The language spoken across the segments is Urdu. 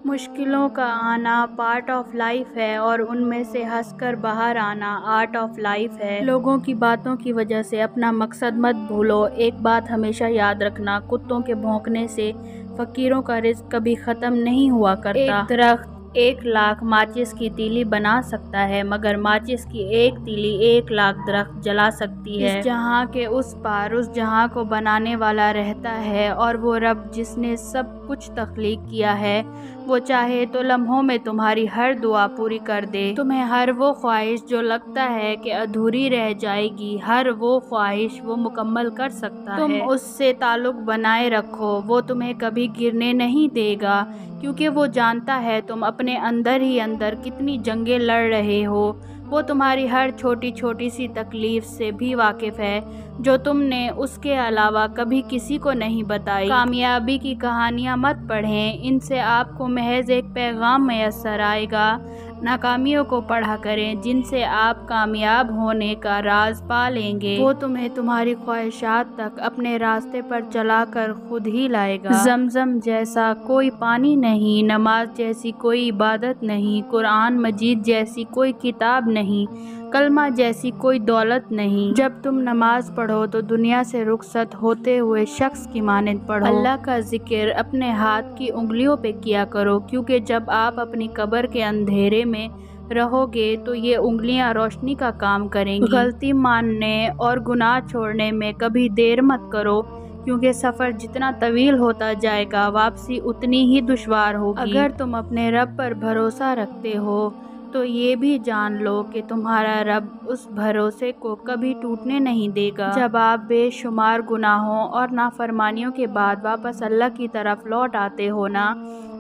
مشکلوں کا آنا پارٹ آف لائف ہے اور ان میں سے ہنس کر باہر آنا آرٹ آف لائف ہے۔ لوگوں کی باتوں کی وجہ سے اپنا مقصد مت بھولو۔ ایک بات ہمیشہ یاد رکھنا، کتوں کے بھونکنے سے فقیروں کا رزق کبھی ختم نہیں ہوا کرتا۔ ایک درخت 1,00,000 ماچس کی تیلی بنا سکتا ہے، مگر ماچس کی ایک تیلی 1,00,000 درخت جلا سکتی ہے۔ اس جہاں کے اس پار اس جہاں کو بنانے والا رہتا ہے، اور وہ رب جس نے سب کچھ تخلیق کیا ہے، وہ چاہے تو لمحوں میں تمہاری ہر دعا پوری کر دے۔ تمہیں ہر وہ خواہش جو لگتا ہے کہ ادھوری رہ جائے گی، ہر وہ خواہش وہ مکمل کر سکتا ہے۔ تم اس سے تعلق بنائے رکھو، وہ تمہیں کبھی گرنے نہیں دے گا، کیونکہ وہ جانتا ہے تم اپنے اندر ہی اندر کتنی جنگیں لڑ رہے ہو۔ وہ تمہاری ہر چھوٹی چھوٹی سی تکلیف سے بھی واقف ہے، جو تم نے اس کے علاوہ کبھی کسی کو نہیں بتائی۔ کامیابی کی کہانیاں مت پڑھیں، ان سے آپ کو محض ایک پیغام میسر آئے گا۔ ناکامیوں کو پڑھا کریں، جن سے آپ کامیاب ہونے کا راز پا لیں گے۔ وہ تمہیں تمہاری خواہشات تک اپنے راستے پر چلا کر خود ہی لائے گا۔ زمزم جیسا کوئی پانی نہیں، نماز جیسی کوئی عبادت نہیں، قرآن مجید جیسی کوئی کتاب نہیں، کلمہ جیسی کوئی دولت نہیں۔ جب تم نماز پڑھو تو دنیا سے رخصت ہوتے ہوئے شخص کی مانند پڑھو۔ اللہ کا ذکر اپنے ہاتھ کی انگلیوں پہ کیا کرو، کیونکہ جب آپ اپنی قبر کے اندھیرے میں رہو گے تو یہ انگلیاں روشنی کا کام کریں گی۔ غلطی ماننے اور گناہ چھوڑنے میں کبھی دیر مت کرو، کیونکہ سفر جتنا طویل ہوتا جائے گا، واپسی اتنی ہی دشوار ہوگی۔ اگر تم اپنے رب پر بھروسہ رکھتے ہو تو یہ بھی جان لو کہ تمہارا رب اس بھروسے کو کبھی ٹوٹنے نہیں دے گا۔ جب آپ بے شمار گناہوں اور نافرمانیوں کے بعد واپس اللہ کی طرف لوٹ آتے ہو نا،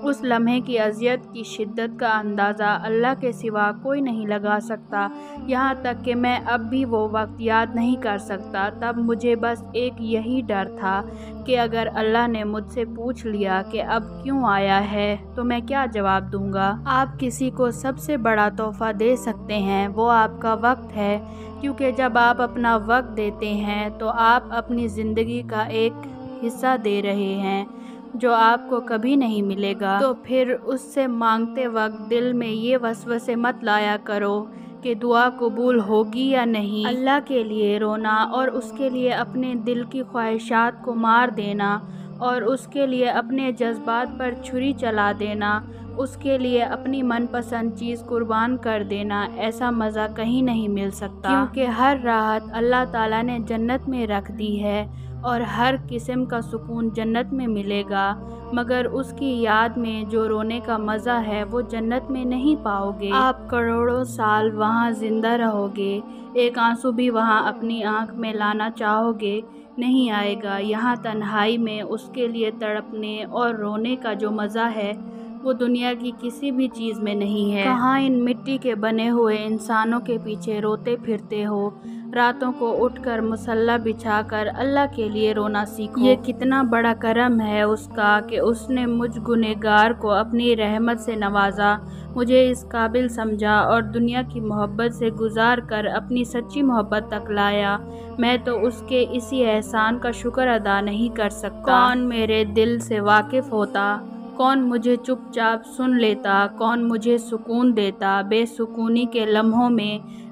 اس لمحے کی اذیت کی شدت کا اندازہ اللہ کے سوا کوئی نہیں لگا سکتا۔ یہاں تک کہ میں اب بھی وہ وقت یاد نہیں کر سکتا۔ تب مجھے بس ایک یہی ڈر تھا کہ اگر اللہ نے مجھ سے پوچھ لیا کہ اب کیوں آیا ہے تو میں کیا جواب دوں گا۔ آپ کسی کو سب سے بڑا تحفہ دے سکتے ہیں، وہ آپ کا وقت ہے، کیونکہ جب آپ اپنا وقت دیتے ہیں تو آپ اپنی زندگی کا ایک حصہ دے رہے ہیں جو آپ کو کبھی نہیں ملے گا۔ تو پھر اس سے مانگتے وقت دل میں یہ وسوسے مت لایا کرو کہ دعا قبول ہوگی یا نہیں۔ اللہ کے لیے رونا اور اس کے لیے اپنے دل کی خواہشات کو مار دینا، اور اس کے لیے اپنے جذبات پر چھری چلا دینا، اس کے لیے اپنی من پسند چیز قربان کر دینا، ایسا مزہ کہیں نہیں مل سکتا۔ کیونکہ ہر راحت اللہ تعالیٰ نے جنت میں رکھ دی ہے، اور ہر قسم کا سکون جنت میں ملے گا، مگر اس کی یاد میں جو رونے کا مزہ ہے وہ جنت میں نہیں پاؤ گے۔ آپ کروڑوں سال وہاں زندہ رہو گے، ایک آنسو بھی وہاں اپنی آنکھ میں لانا چاہو گے، نہیں آئے گا۔ یہاں تنہائی میں اس کے لیے تڑپنے اور رونے کا جو مزہ ہے وہ دنیا کی کسی بھی چیز میں نہیں ہے۔ کہاں ان مٹی کے بنے ہوئے انسانوں کے پیچھے روتے پھرتے ہو؟ راتوں کو اٹھ کر مصلی بچھا کر اللہ کے لیے رونا سیکھو۔ یہ کتنا بڑا کرم ہے اس کا کہ اس نے مجھ گنہگار کو اپنی رحمت سے نوازا، مجھے اس قابل سمجھا اور دنیا کی محبت سے گزار کر اپنی سچی محبت تک لایا۔ میں تو اس کے اسی احسان کا شکر ادا نہیں کر سکتا۔ کون میرے دل سے واقف ہوتا، کون مجھے چپ چاپ سن لیتا، کون مجھے سکون دیتا۔ بے سکونی کے لمحوں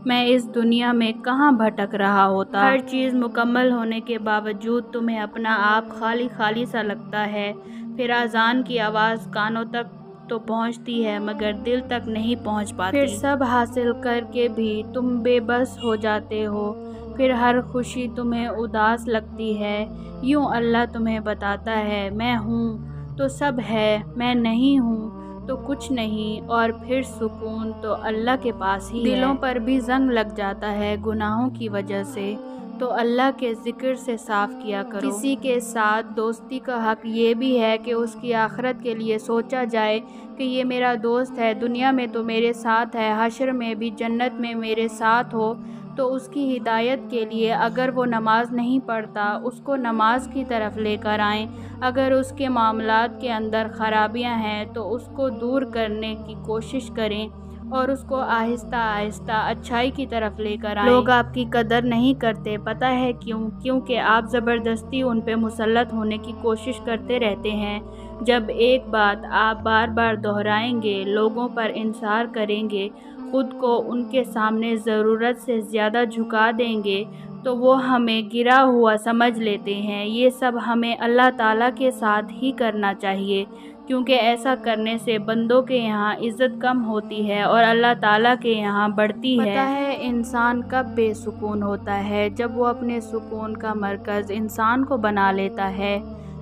میں اس دنیا میں کہاں بھٹک رہا ہوتا۔ ہر چیز مکمل ہونے کے باوجود تمہیں اپنا آپ خالی خالی سا لگتا ہے۔ پھر اذان کی آواز کانوں تک تو پہنچتی ہے مگر دل تک نہیں پہنچ پاتی۔ پھر سب حاصل کر کے بھی تم بے بس ہو جاتے ہو۔ پھر ہر خوشی تمہیں اداس لگتی ہے۔ یوں اللہ تمہیں بتاتا ہے میں ہوں تو سب ہے، میں نہیں ہوں تو کچھ نہیں، اور پھر سکون تو اللہ کے پاس ہی ہے۔ دلوں پر بھی زنگ لگ جاتا ہے گناہوں کی وجہ سے، تو اللہ کے ذکر سے صاف کیا کرو۔ کسی کے ساتھ دوستی کا حق یہ بھی ہے کہ اس کی آخرت کے لیے سوچا جائے کہ یہ میرا دوست ہے، دنیا میں تو میرے ساتھ ہے، حشر میں بھی جنت میں میرے ساتھ ہو، تو اس کی ہدایت کے لیے اگر وہ نماز نہیں پڑھتا اس کو نماز کی طرف لے کر آئیں، اگر اس کے معاملات کے اندر خرابیاں ہیں تو اس کو دور کرنے کی کوشش کریں، اور اس کو آہستہ آہستہ اچھائی کی طرف لے کر آئیں۔ لوگ آپ کی قدر نہیں کرتے، پتہ ہے کیوں؟ کیونکہ آپ زبردستی ان پہ مسلط ہونے کی کوشش کرتے رہتے ہیں۔ جب ایک بات آپ بار بار دہرائیں گے، لوگوں پر انحصار کریں گے، خود کو ان کے سامنے ضرورت سے زیادہ جھکا دیں گے، تو وہ ہمیں گرا ہوا سمجھ لیتے ہیں۔ یہ سب ہمیں اللہ تعالیٰ کے ساتھ ہی کرنا چاہیے، کیونکہ ایسا کرنے سے بندوں کے یہاں عزت کم ہوتی ہے اور اللہ تعالیٰ کے یہاں بڑھتی ہے۔ پتہ ہے انسان کب بے سکون ہوتا ہے؟ جب وہ اپنے سکون کا مرکز انسان کو بنا لیتا ہے،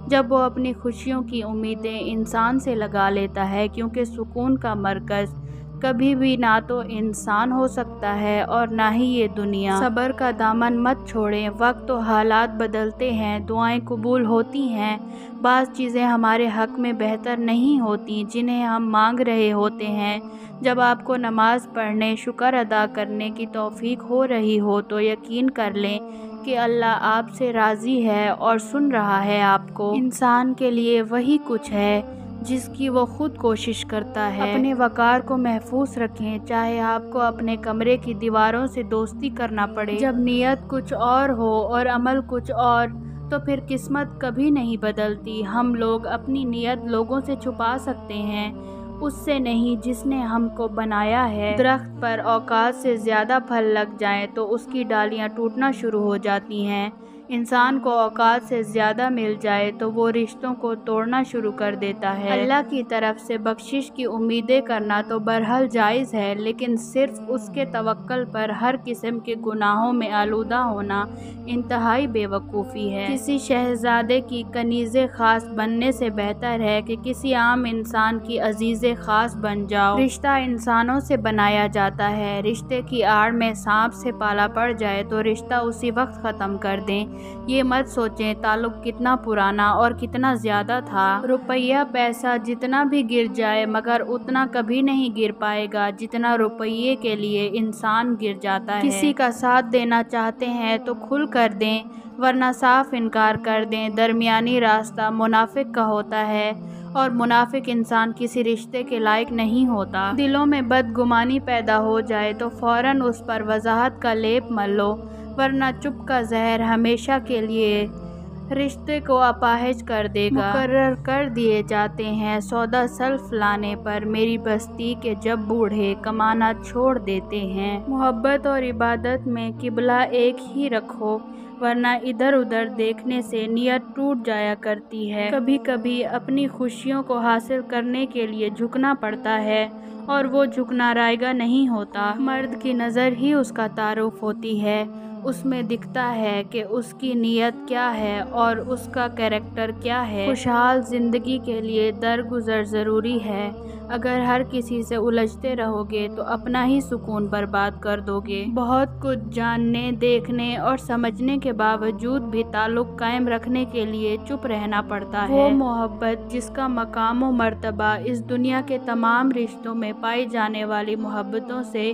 جب وہ اپنی خوشیوں کی امیدیں انسان سے لگا لیتا ہے، کیونکہ سکون کا مرکز کبھی بھی نہ تو انسان ہو سکتا ہے اور نہ ہی یہ دنیا۔ صبر کا دامن مت چھوڑیں، وقت و حالات بدلتے ہیں، دعائیں قبول ہوتی ہیں، بعض چیزیں ہمارے حق میں بہتر نہیں ہوتی جنہیں ہم مانگ رہے ہوتے ہیں۔ جب آپ کو نماز پڑھنے، شکر ادا کرنے کی توفیق ہو رہی ہو تو یقین کر لیں کہ اللہ آپ سے راضی ہے اور سن رہا ہے آپ کو۔ انسان کے لیے وہی کچھ ہے جس کی وہ خود کوشش کرتا ہے۔ اپنے وقار کو محفوظ رکھیں، چاہے آپ کو اپنے کمرے کی دیواروں سے دوستی کرنا پڑے۔ جب نیت کچھ اور ہو اور عمل کچھ اور، تو پھر قسمت کبھی نہیں بدلتی۔ ہم لوگ اپنی نیت لوگوں سے چھپا سکتے ہیں، اس سے نہیں جس نے ہم کو بنایا ہے۔ درخت پر اوقات سے زیادہ پھل لگ جائیں تو اس کی ڈالیاں ٹوٹنا شروع ہو جاتی ہیں۔ انسان کو اوقات سے زیادہ مل جائے تو وہ رشتوں کو توڑنا شروع کر دیتا ہے۔ اللہ کی طرف سے بخشش کی امیدیں کرنا تو بہرحال جائز ہے، لیکن صرف اس کے توکل پر ہر قسم کے گناہوں میں آلودہ ہونا انتہائی بے وقوفی ہے۔ کسی شہزادے کی کنیز خاص بننے سے بہتر ہے کہ کسی عام انسان کی عزیز خاص بن جاؤ۔ رشتہ انسانوں سے بنایا جاتا ہے، رشتے کی آڑ میں سانپ سے پالا پڑ جائے تو رشتہ اسی وقت ختم کر دیں۔ یہ مت سوچیں تعلق کتنا پرانا اور کتنا زیادہ تھا۔ روپیہ پیسہ جتنا بھی گر جائے مگر اتنا کبھی نہیں گر پائے گا جتنا روپیے کے لیے انسان گر جاتا ہے۔ کسی کا ساتھ دینا چاہتے ہیں تو کھل کر دیں، ورنہ صاف انکار کر دیں۔ درمیانی راستہ منافق کا ہوتا ہے اور منافق انسان کسی رشتے کے لائق نہیں ہوتا۔ دلوں میں بدگمانی پیدا ہو جائے تو فوراً اس پر وضاحت کا لیپ مل لو، ورنہ چپ کا زہر ہمیشہ کے لیے رشتے کو اپاہج کر دے گا۔ مقرر کر دیے جاتے ہیں سودا سلف لانے پر میری بستی کے جب بوڑھے کمانا چھوڑ دیتے ہیں۔ محبت اور عبادت میں قبلہ ایک ہی رکھو، ورنہ ادھر ادھر دیکھنے سے نیت ٹوٹ جایا کرتی ہے۔ کبھی کبھی اپنی خوشیوں کو حاصل کرنے کے لیے جھکنا پڑتا ہے اور وہ جھکنا رائگاں نہیں ہوتا۔ مرد کی نظر ہی اس کا تعارف ہوتی ہے، اس میں دکھتا ہے کہ اس کی نیت کیا ہے اور اس کا کیریکٹر کیا ہے۔ خوشحال زندگی کے لیے درگزر ضروری ہے۔ اگر ہر کسی سے الجھتے رہو گے تو اپنا ہی سکون برباد کر دو گے۔ بہت کچھ جاننے، دیکھنے اور سمجھنے کے باوجود بھی تعلق قائم رکھنے کے لیے چپ رہنا پڑتا ہے۔ وہ محبت جس کا مقام و مرتبہ اس دنیا کے تمام رشتوں میں پائی جانے والی محبتوں سے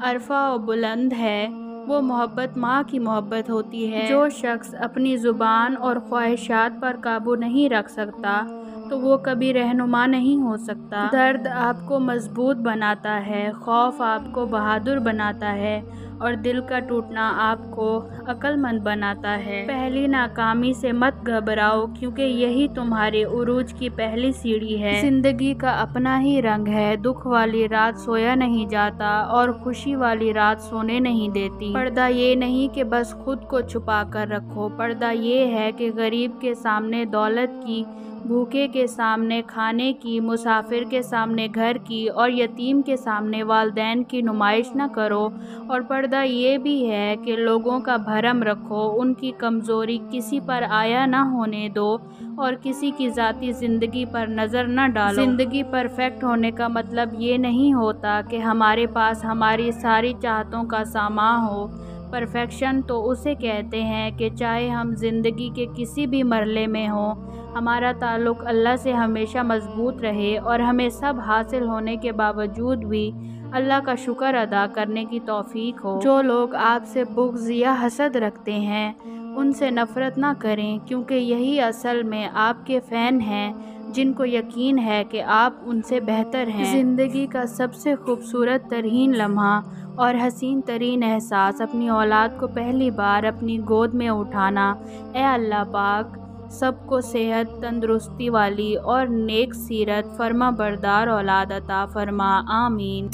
عرفہ و بلند ہے، وہ محبت ماں کی محبت ہوتی ہے۔ جو شخص اپنی زبان اور خواہشات پر قابو نہیں رکھ سکتا تو وہ کبھی رہنما نہیں ہو سکتا۔ درد آپ کو مضبوط بناتا ہے، خوف آپ کو بہادر بناتا ہے اور دل کا ٹوٹنا آپ کو عقل مند بناتا ہے۔ پہلی ناکامی سے مت گھبراؤ، کیونکہ یہی تمہارے عروج کی پہلی سیڑھی ہے۔ زندگی کا اپنا ہی رنگ ہے، دکھ والی رات سویا نہیں جاتا اور خوشی والی رات سونے نہیں دیتی۔ پردہ یہ نہیں کہ بس خود کو چھپا کر رکھو، پردہ یہ ہے کہ غریب کے سامنے دولت کی، بھوکے کے سامنے کھانے کی، مسافر کے سامنے گھر کی اور یتیم کے سامنے والدین کی نمائش نہ کرو۔ اور پردہ یہ بھی ہے کہ لوگوں کا بھرم رکھو، ان کی کمزوری کسی پر آیا نہ ہونے دو اور کسی کی ذاتی زندگی پر نظر نہ ڈالو۔ زندگی پرفیکٹ ہونے کا مطلب یہ نہیں ہوتا کہ ہمارے پاس ہماری ساری چاہتوں کا سامان ہو۔ پرفیکشن تو اسے کہتے ہیں کہ چاہے ہم زندگی کے کسی بھی مرحلے میں ہوں، ہمارا تعلق اللہ سے ہمیشہ مضبوط رہے اور ہمیں سب حاصل ہونے کے باوجود بھی اللہ کا شکر ادا کرنے کی توفیق ہو۔ جو لوگ آپ سے بغض یا حسد رکھتے ہیں ان سے نفرت نہ کریں، کیونکہ یہی اصل میں آپ کے فین ہیں۔ جن کو یقین ہے کہ آپ ان سے بہتر ہیں۔ زندگی کا سب سے خوبصورت ترین لمحہ اور حسین ترین احساس اپنی اولاد کو پہلی بار اپنی گود میں اٹھانا۔ اے اللہ پاک سب کو صحت، تندرستی والی اور نیک سیرت فرما بردار اولاد عطا فرما، آمین۔